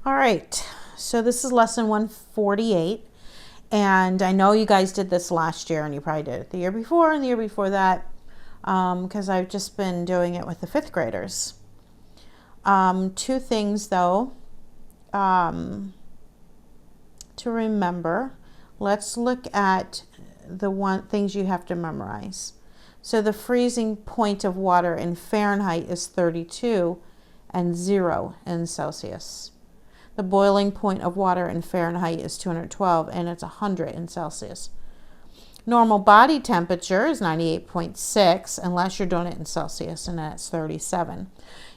All right, so this is lesson 148, and I know you guys did this last year, and you probably did it the year before and the year before that, because I've just been doing it with the fifth graders. Two things though to remember. Let's look at the things you have to memorize. So the freezing point of water in Fahrenheit is 32 and 0 in Celsius. The boiling point of water in Fahrenheit is 212 and it's 100 in Celsius. Normal body temperature is 98.6 unless you're doing it in Celsius, and that's 37.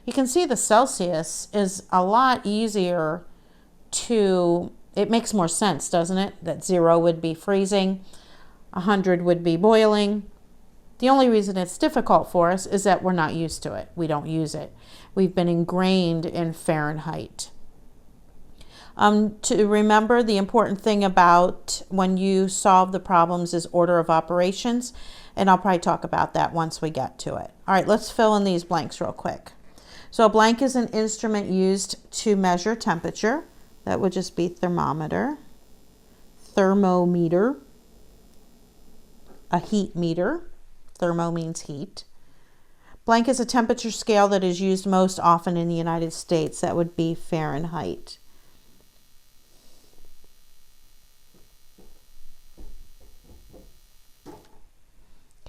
You can see the Celsius is a lot easier to, it makes more sense, doesn't it? That 0 would be freezing, 100 would be boiling. The only reason it's difficult for us is that we're not used to it. We don't use it. We've been ingrained in Fahrenheit. To remember, the important thing about when you solve the problems is order of operations, and I'll probably talk about that once we get to it. All right, let's fill in these blanks real quick. So a blank is an instrument used to measure temperature. That would just be thermometer, thermometer, a heat meter. Thermo means heat. Blank is a temperature scale that is used most often in the United States. That would be Fahrenheit.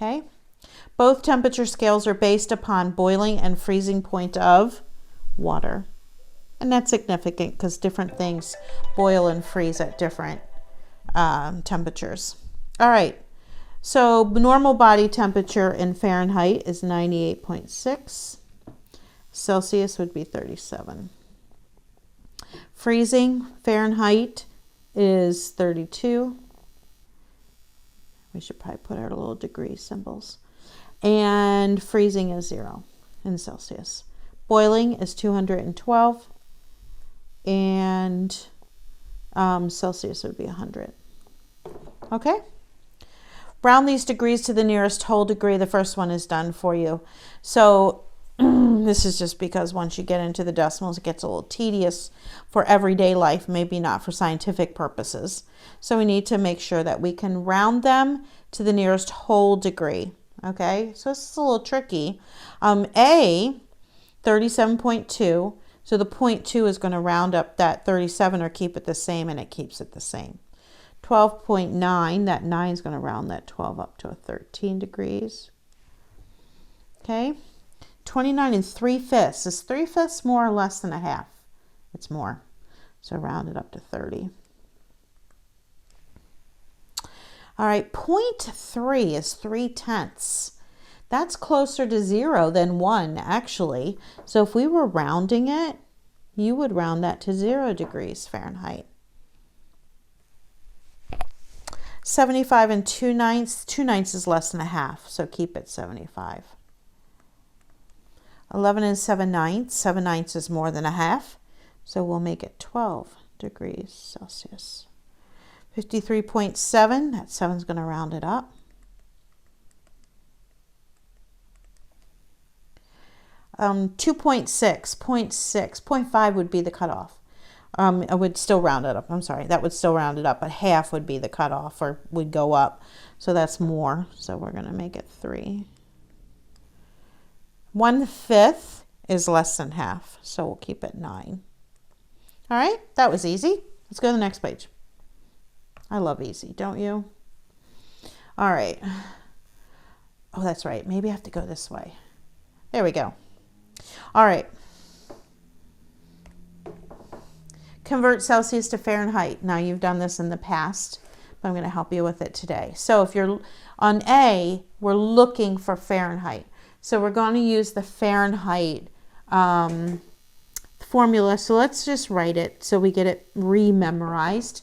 Okay. Both temperature scales are based upon boiling and freezing point of water. And that's significant because different things boil and freeze at different temperatures. All right. So normal body temperature in Fahrenheit is 98.6. Celsius would be 37. Freezing Fahrenheit is 32. We should probably put our little degree symbols. And freezing is 0 in Celsius. Boiling is 212. And Celsius would be 100. Okay? Round these degrees to the nearest whole degree. The first one is done for you. So this is just because once you get into the decimals, it gets a little tedious for everyday life, maybe not for scientific purposes. So we need to make sure that we can round them to the nearest whole degree. Okay, so this is a little tricky. A, 37.2. So the 0.2 is going to round up that 37 or keep it the same, and it keeps it the same. 12.9, that 9 is going to round that 12 up to a 13 degrees. Okay. 29 and 3/5. Is 3/5 more or less than a half? It's more. So round it up to 30. All right, 0.3 is 3/10. That's closer to 0 than 1, actually. So if we were rounding it, you would round that to 0 degrees Fahrenheit. 75 and 2/9. 2/9 is less than a half, so keep it 75. 11 and 7/9. 7/9 is more than a half, so we'll make it 12 degrees Celsius. 53.7, that 7 is going to round it up. 2.6, 0.6, 0.5 would be the cutoff. I would still round it up. I'm sorry, that would still round it up, but half would be the cutoff, or would go up. So that's more. So we're going to make it 3. 1/5 is less than half, so we'll keep it 9. All right, that was easy. Let's go to the next page. I love easy, don't you? All right. Oh, that's right. Maybe I have to go this way. There we go. All right. Convert Celsius to Fahrenheit. Now, you've done this in the past, but I'm going to help you with it today. So if you're on A, we're looking for Fahrenheit. So we're going to use the Fahrenheit formula. So let's just write it so we get it rememorized.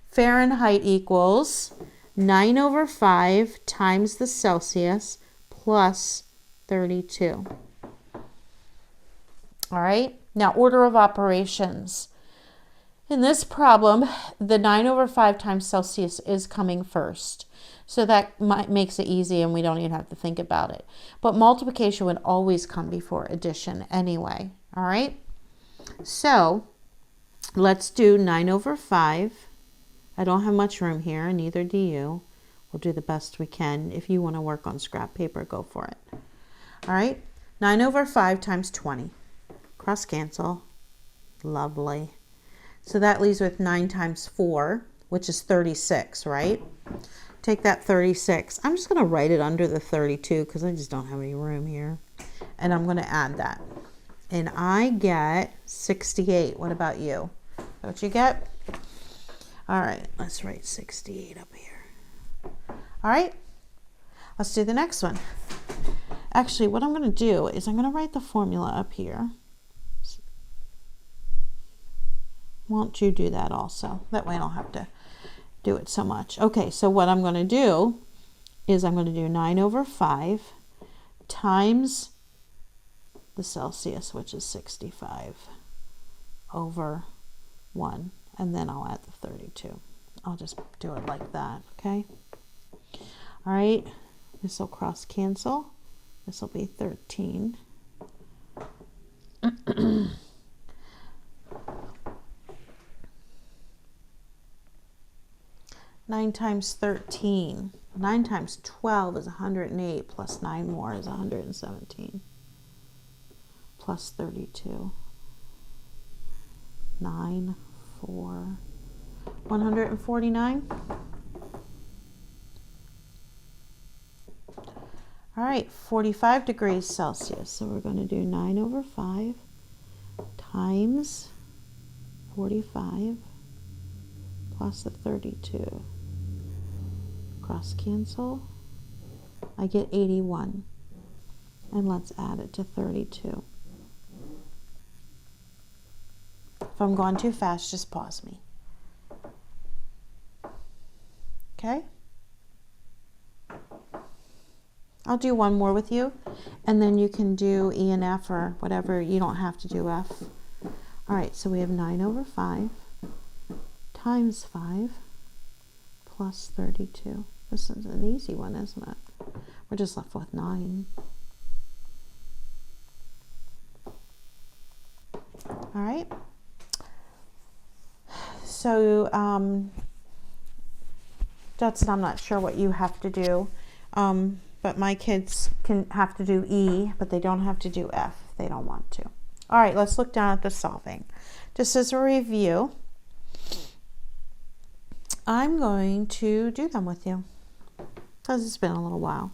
Fahrenheit equals 9/5 times the Celsius plus 32. All right. Now, order of operations. In this problem, the 9/5 times Celsius is coming first. So that makes it easy and we don't even have to think about it. But multiplication would always come before addition anyway. All right. So Let's do 9 over 5. I don't have much room here, and neither do you. We'll do the best we can. If you want to work on scrap paper, go for it. All right, 9 over 5 times 20. Cross cancel. Lovely. So that leaves with 9 times 4, which is 36, right? Take that 36. I'm just going to write it under the 32 because I just don't have any room here. And I'm going to add that. And I get 68. What about you? What you get? All right, let's write 68 up here. All right, let's do the next one. Actually, what I'm going to do is I'm going to write the formula up here. Won't you do that also? That way I don't have to do it so much. Okay, so what I'm going to do is I'm going to do 9 over 5 times the Celsius, which is 65, over 1. And then I'll add the 32. I'll just do it like that, okay? All right, this will cross cancel. This will be 13. 9 times 13. 9 times 12 is 108, plus 9 more is 117. Plus 32. 9, 4, 149. All right, 45 degrees Celsius. So we're going to do 9 over 5 times 45 plus the 32. Cross cancel. I get 81. And let's add it to 32. If I'm going too fast, just pause me. Okay? I'll do one more with you, and then you can do E and F or whatever. You don't have to do F. All right, so we have 9 over 5 times 5 plus 32. This is an easy one, isn't it? We're just left with 9. All right. So I'm not sure what you have to do. But my kids can have to do E, but they don't have to do F. They don't want to. All right, let's look down at the solving. Just as a review, I'm going to do them with you because it's been a little while.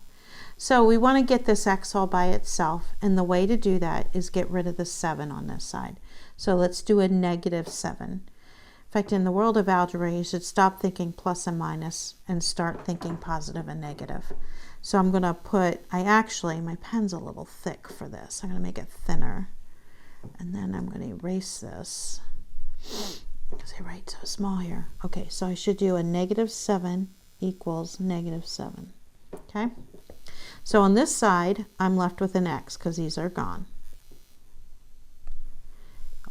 So we want to get this x all by itself, and the way to do that is get rid of the 7 on this side. So let's do a -7. In fact, in the world of algebra, you should stop thinking plus and minus and start thinking positive and negative. So I'm going to put, my pen's a little thick for this. I'm going to make it thinner. And then I'm going to erase this because I write so small here. Okay, so I should do a -7 equals -7. Okay? So on this side, I'm left with an x because these are gone.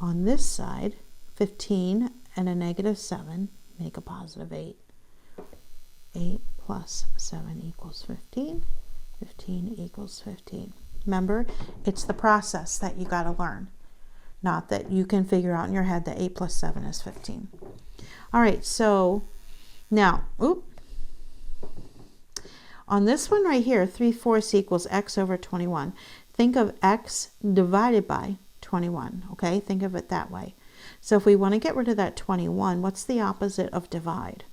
On this side, 15 and a -7 make a +8. 8 plus 7 equals 15. 15 equals 15. Remember, it's the process that you got to learn, not that you can figure out in your head that 8 plus 7 is 15. All right, so now, on this one right here, 3/4 equals x over 21. Think of x divided by 21, okay? Think of it that way. So if we want to get rid of that 21, what's the opposite of divide?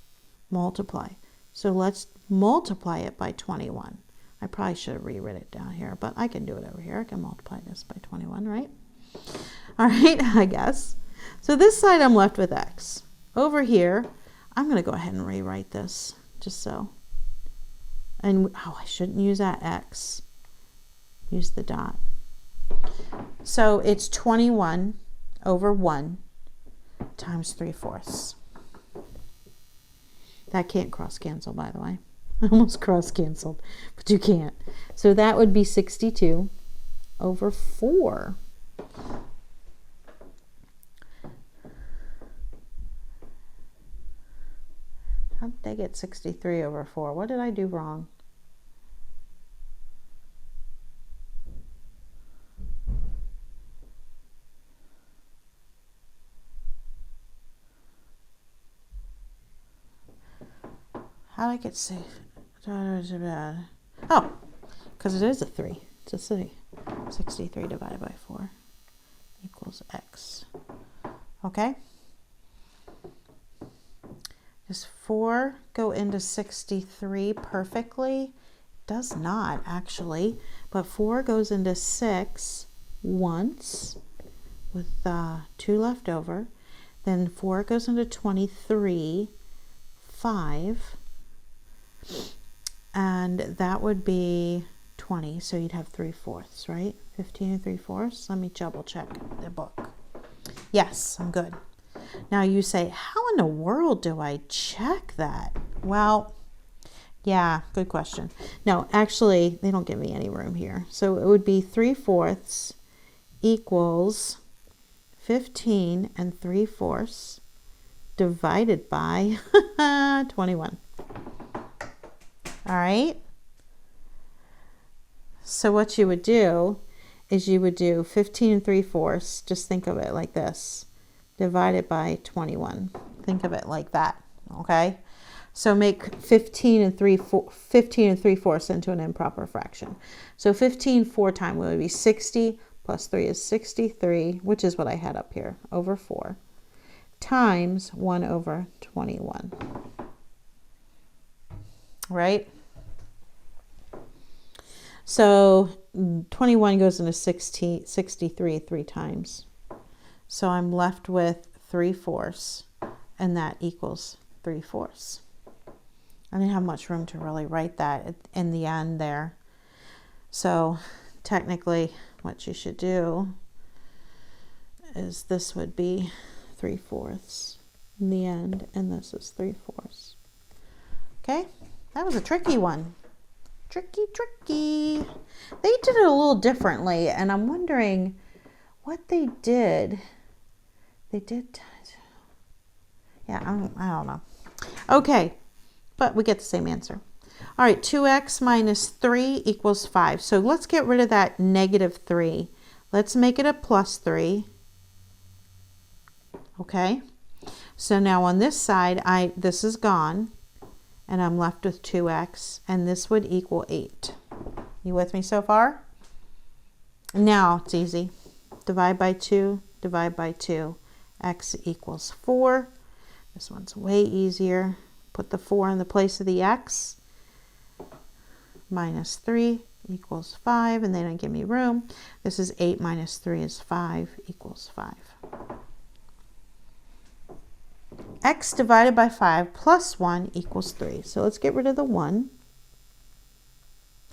Multiply. So let's multiply it by 21. I probably should have rewritten it down here, but I can do it over here. I can multiply this by 21, right? All right, I guess. So this side I'm left with x. Over here, I'm going to go ahead and rewrite this, just so. And, I shouldn't use that x. Use the dot. So it's 21 over 1 times 3/4. That can't cross cancel, by the way. I almost cross canceled, but you can't. So that would be 62 over 4. How did they get 63 over 4? What did I do wrong? How did I get 6? Oh, because it is a 3. It's a 3. 63 divided by 4 equals x. Okay? Does 4 go into 63 perfectly? Does not, actually. But 4 goes into 6 once with 2 left over. Then 4 goes into 23, 5. And that would be 20. So you'd have 3/4, right? 15 and 3/4. Let me double check the book. Yes, I'm good. Now you say, how in the world do I check that? Well, yeah, good question. No, actually, they don't give me any room here. So it would be 3/4 equals 15 and 3/4 divided by 21. All right. So what you would do is you would do 15 and 3/4. Just think of it like this. Divided by 21. Think of it like that. Okay. So make 15 and 3/4 into an improper fraction. So 15 4 times would be 60 plus 3 is 63, which is what I had up here, over 4, times 1 over 21. Right? So 21 goes into 63 3 times. So I'm left with 3/4, and that equals 3/4. I didn't have much room to really write that in the end there. So technically what you should do is this would be 3/4 in the end, and this is 3/4. Okay, that was a tricky one. Tricky. They did it a little differently, and I'm wondering what they did. They did, yeah, I don't know. Okay, but we get the same answer. All right, 2x minus 3 equals 5. So let's get rid of that -3. Let's make it a +3. Okay, so now on this side, this is gone, and I'm left with 2x, and this would equal 8. You with me so far? Now it's easy. Divide by 2, divide by 2. X equals 4. This one's way easier. Put the 4 in the place of the x. Minus 3 equals 5, and they don't give me room. This is 8 minus 3 is 5 equals 5. X divided by 5 plus 1 equals 3. So let's get rid of the 1.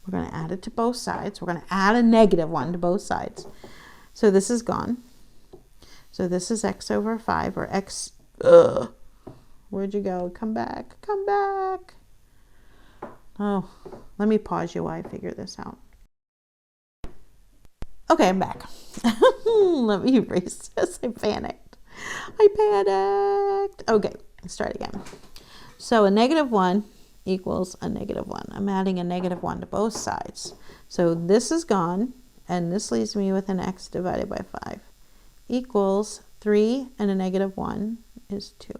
We're going to add it to both sides. We're going to add a -1 to both sides. So this is gone. So this is x over 5, or x, where'd you go? Come back, come back. Oh, let me pause you while I figure this out. Okay, I'm back. Let me erase this. I panicked. Okay, let's start again. So a -1 equals a -1. I'm adding a -1 to both sides. So this is gone, and this leaves me with an x divided by 5 equals 3, and a -1 is 2.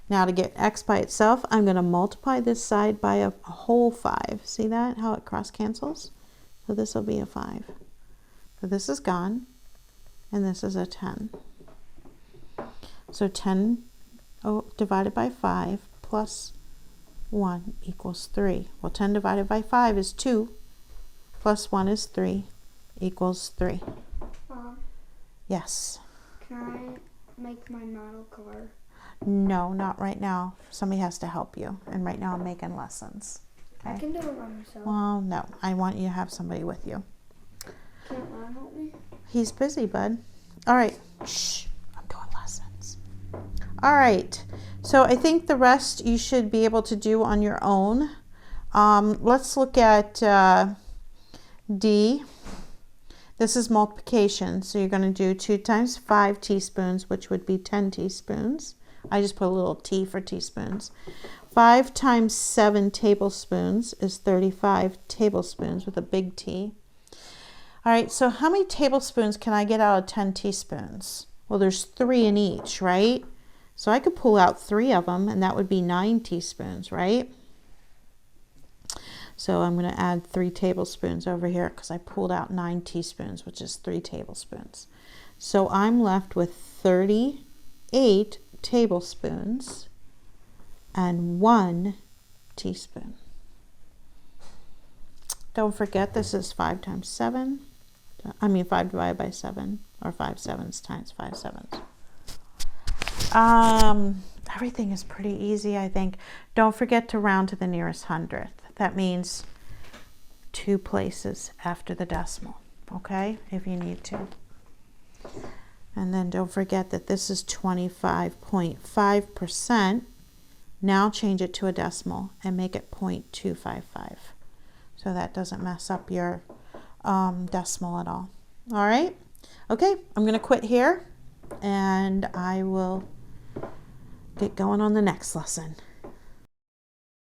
Now to get x by itself, I'm going to multiply this side by a whole 5. See that? How it cross cancels? So this will be a 5. So this is gone, and this is a 10. So 10 divided by 5 plus 1 equals 3. Well, 10 divided by 5 is 2, plus 1 is 3, equals 3. Yes? Can I make my model car? No, not right now. Somebody has to help you. And right now I'm making lessons. Okay? I can do it by myself. Well, no. I want you to have somebody with you. Can't Ron help me? He's busy, bud. All right. Shh. I'm doing lessons. All right. So I think the rest you should be able to do on your own. Let's look at D. This is multiplication. So you're going to do 2 times 5 teaspoons, which would be 10 teaspoons. I just put a little T for teaspoons. 5 times 7 tablespoons is 35 tablespoons with a big T. All right, so how many tablespoons can I get out of 10 teaspoons? Well, there's 3 in each, right? So I could pull out 3 of them, and that would be 9 teaspoons, right? So I'm going to add 3 tablespoons over here because I pulled out 9 teaspoons, which is 3 tablespoons. So I'm left with 38 tablespoons and 1 teaspoon. Don't forget, this is 5 times 7. I mean 5 divided by 7, or 5 sevens times 5 sevens. Everything is pretty easy, I think. Don't forget to round to the nearest hundredth. That means 2 places after the decimal, okay, if you need to. And then don't forget that this is 25.5%. Now change it to a decimal and make it 0.255. So that doesn't mess up your decimal at all. All right. Okay, I'm going to quit here and I will get going on the next lesson.